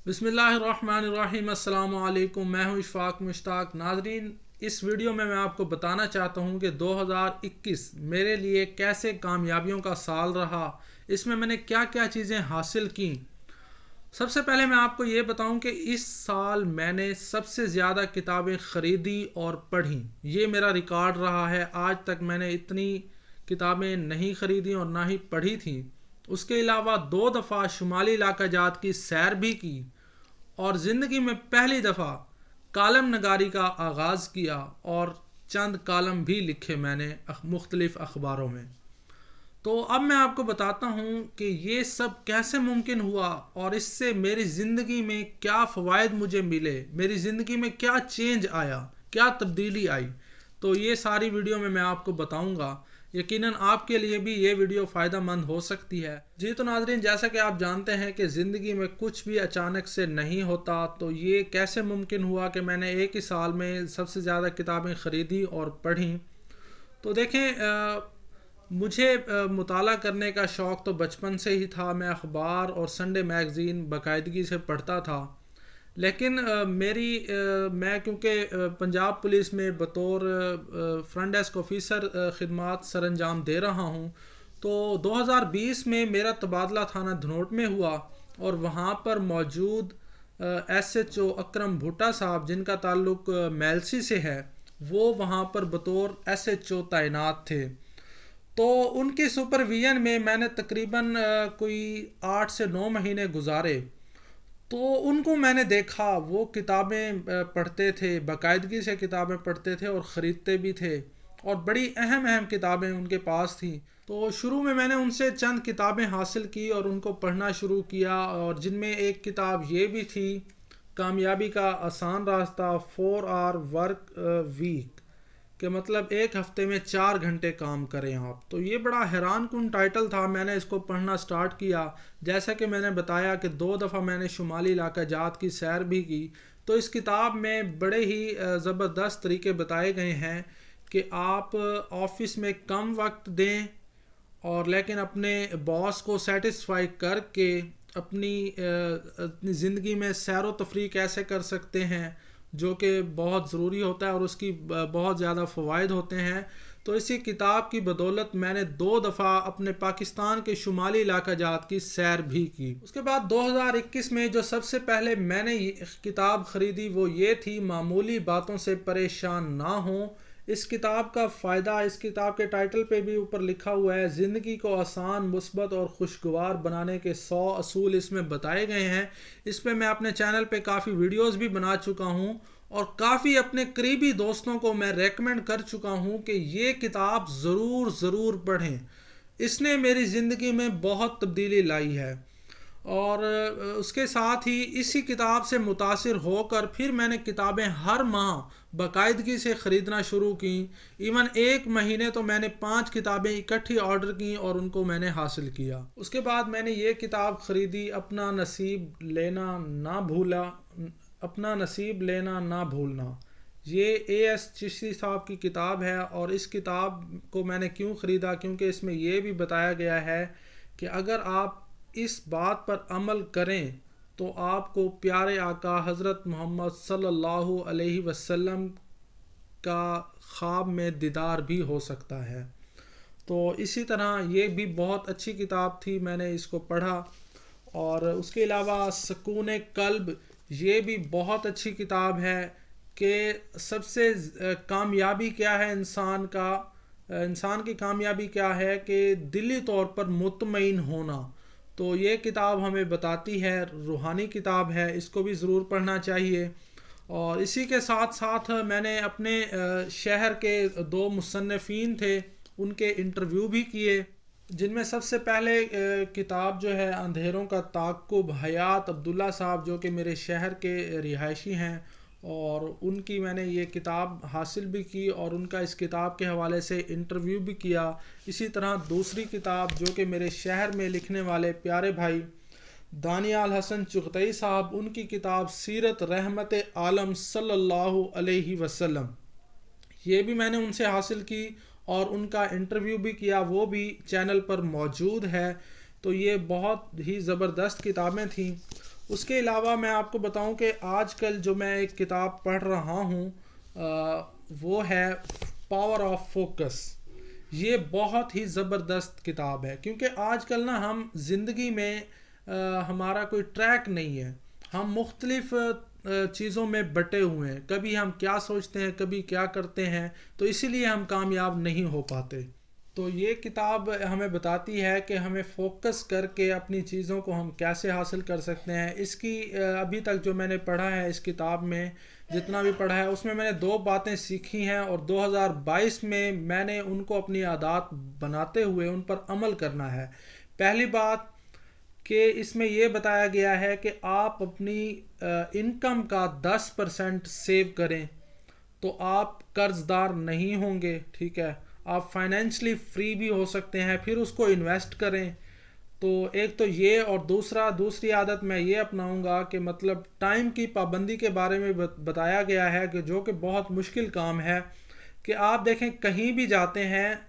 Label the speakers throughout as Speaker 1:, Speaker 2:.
Speaker 1: बिस्मिल्लाहिर्रहमानिर्रहीम। अस्सलामु अलैकुम। मैं हूं इशफाक मुश्ताक। नाजरीन, इस वीडियो में मैं आपको बताना चाहता हूं कि 2021 मेरे लिए कैसे कामयाबियों का साल रहा। इसमें मैंने क्या क्या चीज़ें हासिल की। सबसे पहले मैं आपको ये बताऊं कि इस साल मैंने सबसे ज़्यादा किताबें ख़रीदी और पढ़ी। ये मेरा रिकॉर्ड रहा है। आज तक मैंने इतनी किताबें नहीं ख़रीदी और ना ही पढ़ी थी। उसके अलावा 2 दफ़ा शुमाली इलाका जात की सैर भी की और ज़िंदगी में पहली दफ़ा कालम नगारी का आगाज़ किया और चंद कालम भी लिखे मैंने मुख्तलिफ़ अखबारों में। तो अब मैं आपको बताता हूँ कि ये सब कैसे मुमकिन हुआ और इससे मेरी ज़िंदगी में क्या फ़वाइद मुझे मिले, मेरी ज़िंदगी में क्या चेंज आया, क्या तब्दीली आई। तो ये सारी वीडियो में मैं आपको बताऊँगा। यकीनन आपके लिए भी ये वीडियो फ़ायदा मंद हो सकती है। जी तो नाज़रीन, जैसा कि आप जानते हैं कि ज़िंदगी में कुछ भी अचानक से नहीं होता। तो ये कैसे मुमकिन हुआ कि मैंने एक ही साल में सबसे ज़्यादा किताबें ख़रीदी और पढ़ी। तो देखें, मुझे मुताला करने का शौक़ तो बचपन से ही था। मैं अखबार और संडे मैगज़ीन बाकायदगी से पढ़ता था। लेकिन मैं क्योंकि पंजाब पुलिस में बतौर फ्रंट डेस्क ऑफ़िसर ख़िदमत सर अंजाम दे रहा हूँ, तो 2020 में मेरा तबादला थाना धनोट में हुआ और वहाँ पर मौजूद SHO अकरम भुट्टा साहब, जिनका ताल्लुक़ मेलसी से है, वो वहाँ पर बतौर SHO तैनात थे। तो उनकी सुपरविज़न में मैंने तकरीबन कोई 8 से 9 महीने गुजारे। तो उनको मैंने देखा, वो किताबें पढ़ते थे, बाकायदगी से किताबें पढ़ते थे और ख़रीदते भी थे और बड़ी अहम अहम किताबें उनके पास थी। तो शुरू में मैंने उनसे चंद किताबें हासिल की और उनको पढ़ना शुरू किया, और जिनमें एक किताब ये भी थी, कामयाबी का आसान रास्ता, 4 आवर वर्क वीक, कि मतलब एक हफ्ते में 4 घंटे काम करें आप। तो ये बड़ा हैरान कुन टाइटल था। मैंने इसको पढ़ना स्टार्ट किया। जैसा कि मैंने बताया कि 2 दफ़ा मैंने शुमाली इलाका जात की सैर भी की। तो इस किताब में बड़े ही ज़बरदस्त तरीके बताए गए हैं कि आप ऑफ़िस में कम वक्त दें और लेकिन अपने बॉस को सेटिस्फाई करके अपनी ज़िंदगी में सैर व तफरीह कैसे कर सकते हैं, जो कि बहुत ज़रूरी होता है और उसकी बहुत ज़्यादा फ़वाइद होते हैं। तो इसी किताब की बदौलत मैंने 2 दफ़ा अपने पाकिस्तान के शुमाली इलाका जात की सैर भी की। उसके बाद 2021 में जो सबसे पहले मैंने किताब ख़रीदी वो ये थी, मामूली बातों से परेशान ना हो। इस किताब का फ़ायदा, इस किताब के टाइटल पे भी ऊपर लिखा हुआ है, ज़िंदगी को आसान, मुस्बत और खुशगवार बनाने के 100 असूल इसमें बताए गए हैं। इस पे मैं अपने चैनल पे काफ़ी वीडियोस भी बना चुका हूँ और काफ़ी अपने करीबी दोस्तों को मैं रेकमेंड कर चुका हूँ कि ये किताब ज़रूर पढ़ें। इसने मेरी ज़िंदगी में बहुत तब्दीली लाई है। और उसके साथ ही इसी किताब से मुतासिर होकर फिर मैंने किताबें हर माह बाकायदगी से ख़रीदना शुरू की। इवन एक महीने तो मैंने 5 किताबें इकट्ठी ऑर्डर की और उनको मैंने हासिल किया। उसके बाद मैंने ये किताब ख़रीदी, अपना नसीब लेना ना भूलना। ये AS चिश्ती साहब की किताब है और इस किताब को मैंने क्यों ख़रीदा, क्योंकि इसमें यह भी बताया गया है कि अगर आप इस बात पर अमल करें तो आपको प्यारे आका हज़रत मोहम्मद सल्लल्लाहु अलैहि वसल्लम का ख्वाब में दीदार भी हो सकता है। तो इसी तरह ये भी बहुत अच्छी किताब थी, मैंने इसको पढ़ा। और उसके अलावा सुकून क़ल्ब, ये भी बहुत अच्छी किताब है कि सबसे कामयाबी क्या है इंसान की कामयाबी क्या है कि दिली तौर पर मुतमईन होना। तो ये किताब हमें बताती है, रूहानी किताब है, इसको भी ज़रूर पढ़ना चाहिए। और इसी के साथ साथ मैंने अपने शहर के 2 मुसन्निफ़ीन थे, उनके इंटरव्यू भी किए, जिनमें सबसे पहले किताब जो है अंधेरों का ताक़ुब, हयात अब्दुल्ला साहब, जो कि मेरे शहर के रिहायशी हैं, और उनकी मैंने ये किताब हासिल भी की और उनका इस किताब के हवाले से इंटरव्यू भी किया। इसी तरह दूसरी किताब जो कि मेरे शहर में लिखने वाले प्यारे भाई दानियाल हसन चुगतई साहब, उनकी किताब सीरत रहमत आलम सल्लल्लाहु अलैहि वसल्लम, ये भी मैंने उनसे हासिल की और उनका इंटरव्यू भी किया, वो भी चैनल पर मौजूद है। तो ये बहुत ही ज़बरदस्त किताबें थीं। उसके अलावा मैं आपको बताऊं कि आजकल जो मैं एक किताब पढ़ रहा हूं वो है पावर ऑफ फोकस। ये बहुत ही ज़बरदस्त किताब है, क्योंकि आजकल ना हम ज़िंदगी में हमारा कोई ट्रैक नहीं है। हम मुख्तलिफ चीज़ों में बटे हुए हैं, कभी हम क्या सोचते हैं, कभी क्या करते हैं, तो इसीलिए हम कामयाब नहीं हो पाते। तो ये किताब हमें बताती है कि हमें फोकस करके अपनी चीज़ों को हम कैसे हासिल कर सकते हैं। इसकी अभी तक जो मैंने पढ़ा है इस किताब में, जितना भी पढ़ा है उसमें मैंने दो बातें सीखी हैं, और 2022 में मैंने उनको अपनी आदत बनाते हुए उन पर अमल करना है। पहली बात कि इसमें ये बताया गया है कि आप अपनी इनकम का 10% सेव करें तो आप कर्जदार नहीं होंगे। ठीक है, आप फाइनेंशली फ्री भी हो सकते हैं, फिर उसको इन्वेस्ट करें। तो एक तो ये, और दूसरी आदत मैं ये अपनाऊंगा कि मतलब टाइम की पाबंदी के बारे में बताया गया है कि जो कि बहुत मुश्किल काम है। कि आप देखें, कहीं भी जाते हैं,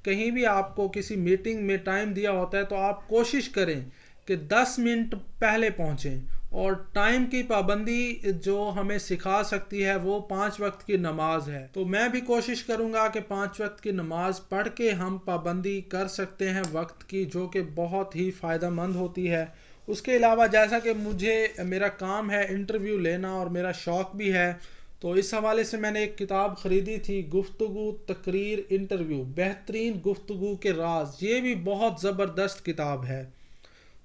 Speaker 1: कहीं भी आपको किसी मीटिंग में टाइम दिया होता है तो आप कोशिश करें कि 10 मिनट पहले पहुंचें। और टाइम की पाबंदी जो हमें सिखा सकती है वो 5 वक्त की नमाज है। तो मैं भी कोशिश करूंगा कि 5 वक्त की नमाज पढ़ के हम पाबंदी कर सकते हैं वक्त की, जो कि बहुत ही फ़ायदेमंद होती है। उसके अलावा जैसा कि मुझे मेरा काम है इंटरव्यू लेना और मेरा शौक़ भी है, तो इस हवाले से मैंने एक किताब ख़रीदी थी, गुफ्तगू तकरीर इंटरव्यू, बेहतरीन गुफ्तगू के राज। ये भी बहुत ज़बरदस्त किताब है,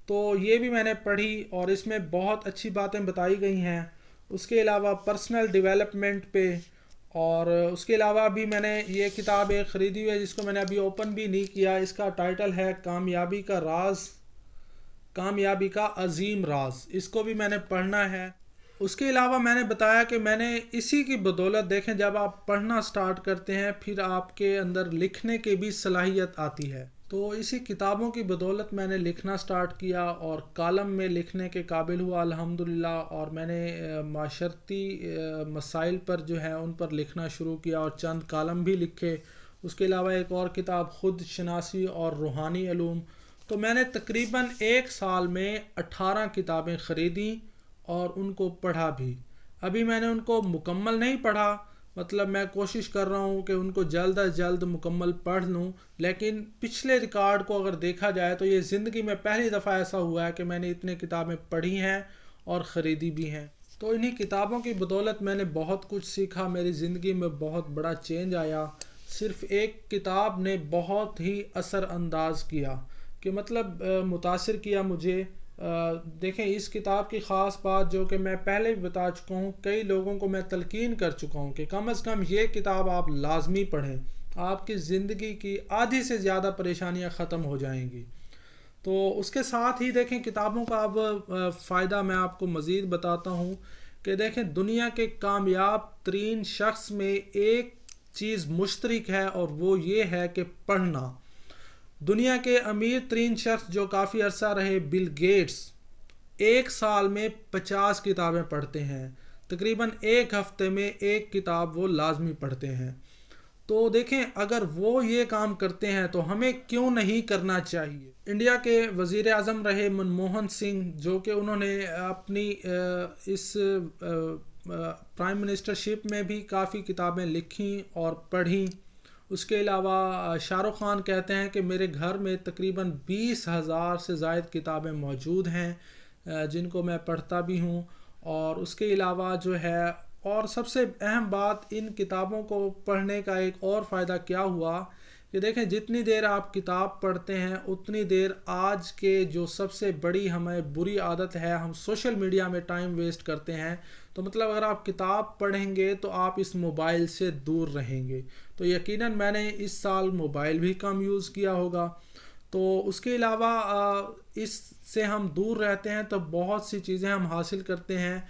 Speaker 1: तो ये भी मैंने पढ़ी और इसमें बहुत अच्छी बातें बताई गई हैं। उसके अलावा पर्सनल डेवलपमेंट पे, और उसके अलावा भी मैंने ये किताब एक ख़रीदी हुई है जिसको मैंने अभी ओपन भी नहीं किया। इसका टाइटल है कामयाबी का राज, कामयाबी का अजीम राज। इसको भी मैंने पढ़ना है। उसके अलावा मैंने बताया कि मैंने इसी की बदौलत, देखें, जब आप पढ़ना स्टार्ट करते हैं फिर आपके अंदर लिखने की भी सलाहियत आती है। तो इसी किताबों की बदौलत मैंने लिखना स्टार्ट किया और कॉलम में लिखने के काबिल हुआ अल्हम्दुलिल्लाह। और मैंने माशरती मसाइल पर जो है उन पर लिखना शुरू किया और चंद कॉलम भी लिखे। उसके अलावा एक और किताब खुद शनासी और रूहानी अलूम। तो मैंने तकरीबन एक साल में 18 किताबें ख़रीदी और उनको पढ़ा भी। अभी मैंने उनको मुकम्मल नहीं पढ़ा, मतलब मैं कोशिश कर रहा हूँ कि उनको जल्द अज जल्द मुकम्मल पढ़ लूँ। लेकिन पिछले रिकॉर्ड को अगर देखा जाए तो ये ज़िंदगी में पहली दफ़ा ऐसा हुआ है कि मैंने इतने किताबें पढ़ी हैं और ख़रीदी भी हैं। तो इन्हीं किताबों की बदौलत मैंने बहुत कुछ सीखा, मेरी ज़िंदगी में बहुत बड़ा चेंज आया। सिर्फ़ एक किताब ने बहुत ही असरअंदाज किया, कि मतलब मुतासिर किया मुझे। देखें, इस किताब की ख़ास बात जो कि मैं पहले भी बता चुका हूँ, कई लोगों को मैं तलकीन कर चुका हूँ कि कम से कम ये किताब आप लाजमी पढ़ें, आपकी ज़िंदगी की आधी से ज़्यादा परेशानियाँ ख़त्म हो जाएंगी। तो उसके साथ ही देखें, किताबों का अब फ़ायदा मैं आपको मज़ीद बताता हूँ कि देखें, दुनिया के कामयाब तरीन शख्स में एक चीज़ मुश्तरक है और वो ये है कि पढ़ना। दुनिया के अमीर तरीन शख्स जो काफ़ी अरसा रहे, बिल गेट्स, एक साल में 50 किताबें पढ़ते हैं। तकरीबन एक हफ्ते में एक किताब वो लाजमी पढ़ते हैं। तो देखें, अगर वो ये काम करते हैं तो हमें क्यों नहीं करना चाहिए। इंडिया के वज़ीर आज़म रहे मनमोहन सिंह, जो कि उन्होंने अपनी इस प्राइम मिनिस्टरशिप में भी काफ़ी किताबें लिखी और पढ़ी। उसके अलावा शाहरुख खान कहते हैं कि मेरे घर में तकरीबन 20,000 से ज़ायद किताबें मौजूद हैं जिनको मैं पढ़ता भी हूँ। और उसके अलावा जो है, और सबसे अहम बात, इन किताबों को पढ़ने का एक और फ़ायदा क्या हुआ कि देखें, जितनी देर आप किताब पढ़ते हैं उतनी देर आज के जो सबसे बड़ी हमें बुरी आदत है, हम सोशल मीडिया में टाइम वेस्ट करते हैं। तो मतलब अगर आप किताब पढ़ेंगे तो आप इस मोबाइल से दूर रहेंगे। तो यकीनन मैंने इस साल मोबाइल भी कम यूज़ किया होगा। तो उसके अलावा इससे हम दूर रहते हैं तो बहुत सी चीज़ें हम हासिल करते हैं।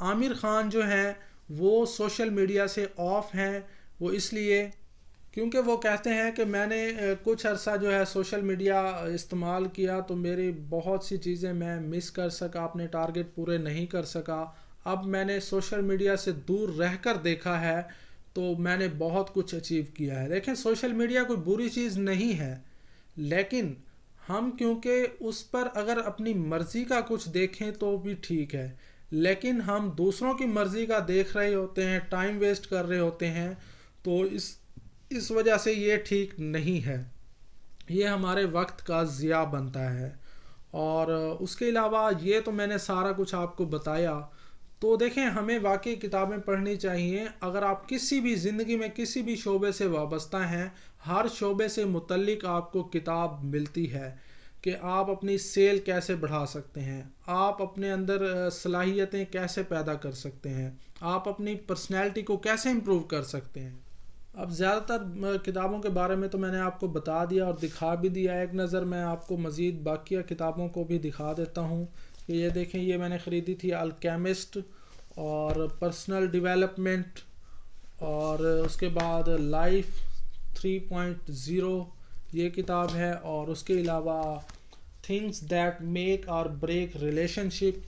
Speaker 1: आमिर ख़ान जो हैं वो सोशल मीडिया से ऑफ हैं, वो इसलिए क्योंकि वो कहते हैं कि मैंने कुछ अरसा जो है सोशल मीडिया इस्तेमाल किया तो मेरी बहुत सी चीज़ें मैं मिस कर सका, अपने टारगेट पूरे नहीं कर सका। अब मैंने सोशल मीडिया से दूर रहकर देखा है तो मैंने बहुत कुछ अचीव किया है। देखें, सोशल मीडिया कोई बुरी चीज़ नहीं है, लेकिन हम क्योंकि उस पर अगर अपनी मर्ज़ी का कुछ देखें तो भी ठीक है, लेकिन हम दूसरों की मर्ज़ी का देख रहे होते हैं, टाइम वेस्ट कर रहे होते हैं, तो इस वजह से ये ठीक नहीं है। ये हमारे वक्त का ज़िया बनता है। और उसके अलावा ये तो मैंने सारा कुछ आपको बताया। तो देखें, हमें वाकई किताबें पढ़नी चाहिए। अगर आप किसी भी ज़िंदगी में किसी भी शोबे से वाबस्ता हैं, हर शोबे से मुतल्लिक आपको किताब मिलती है कि आप अपनी सेल कैसे बढ़ा सकते हैं, आप अपने अंदर सलाहियतें कैसे पैदा कर सकते हैं, आप अपनी पर्सनैलिटी को कैसे इम्प्रूव कर सकते हैं। अब ज़्यादातर किताबों के बारे में तो मैंने आपको बता दिया और दिखा भी दिया। एक नज़र मैं आपको मज़ीद बाकिया किताबों को भी दिखा देता हूँ कि ये देखें, ये मैंने ख़रीदी थी अल्केमिस्ट और पर्सनल डेवलपमेंट, और उसके बाद लाइफ 3.0 ये किताब है, और उसके अलावा थिंग्स दैट मेक और ब्रेक रिलेशनशिप,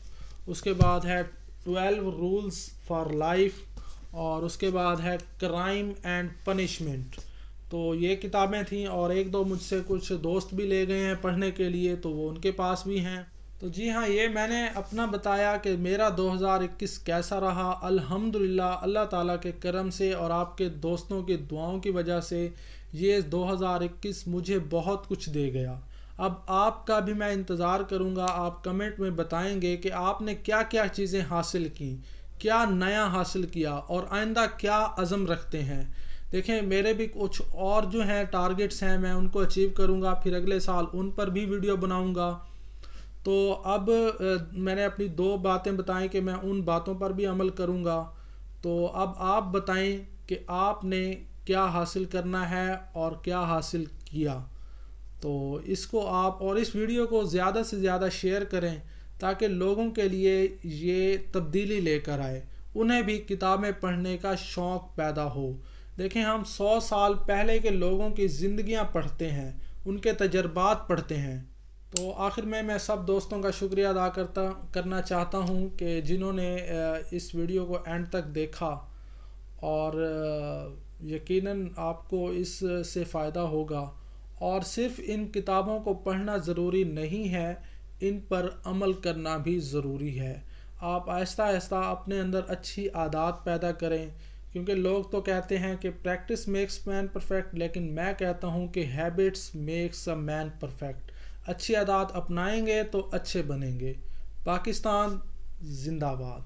Speaker 1: उसके बाद है 12 रूल्स फॉर लाइफ, और उसके बाद है क्राइम एंड पनिशमेंट। तो ये किताबें थीं, और एक दो मुझसे कुछ दोस्त भी ले गए हैं पढ़ने के लिए, तो वो उनके पास भी हैं। तो जी हाँ, ये मैंने अपना बताया कि मेरा 2021 कैसा रहा। अल्हम्दुलिल्लाह, अल्लाह ताला के करम से और आपके दोस्तों की दुआओं की वजह से ये 2021 मुझे बहुत कुछ दे गया। अब आपका भी मैं इंतज़ार करूँगा, आप कमेंट में बताएंगे कि आपने क्या क्या चीज़ें हासिल की, क्या नया हासिल किया, और आइंदा क्या अज़म रखते हैं। देखें, मेरे भी कुछ और जो हैं टारगेट्स हैं, मैं उनको अचीव करूँगा, फिर अगले साल उन पर भी वीडियो बनाऊँगा। तो अब मैंने अपनी 2 बातें बताएं कि मैं उन बातों पर भी अमल करूँगा। तो अब आप बताएं कि आपने क्या हासिल करना है और क्या हासिल किया। तो इसको आप और इस वीडियो को ज़्यादा से ज़्यादा शेयर करें ताकि लोगों के लिए ये तब्दीली लेकर आए, उन्हें भी किताबें पढ़ने का शौक़ पैदा हो। देखें, हम 100 साल पहले के लोगों की ज़िंदगियां पढ़ते हैं, उनके तजर्बात पढ़ते हैं। तो आखिर में मैं सब दोस्तों का शुक्रिया अदा करना चाहता हूँ कि जिन्होंने इस वीडियो को एंड तक देखा, और यकीनन आपको इससे फ़ायदा होगा। और सिर्फ़ इन किताबों को पढ़ना ज़रूरी नहीं है, इन पर अमल करना भी ज़रूरी है। आप आहिस्ता आहिस्ता अपने अंदर अच्छी आदत पैदा करें, क्योंकि लोग तो कहते हैं कि प्रैक्टिस मेक्स मैन परफेक्ट, लेकिन मैं कहता हूँ कि habits makes a man perfect. अच्छी आदत अपनाएंगे तो अच्छे बनेंगे। पाकिस्तान जिंदाबाद।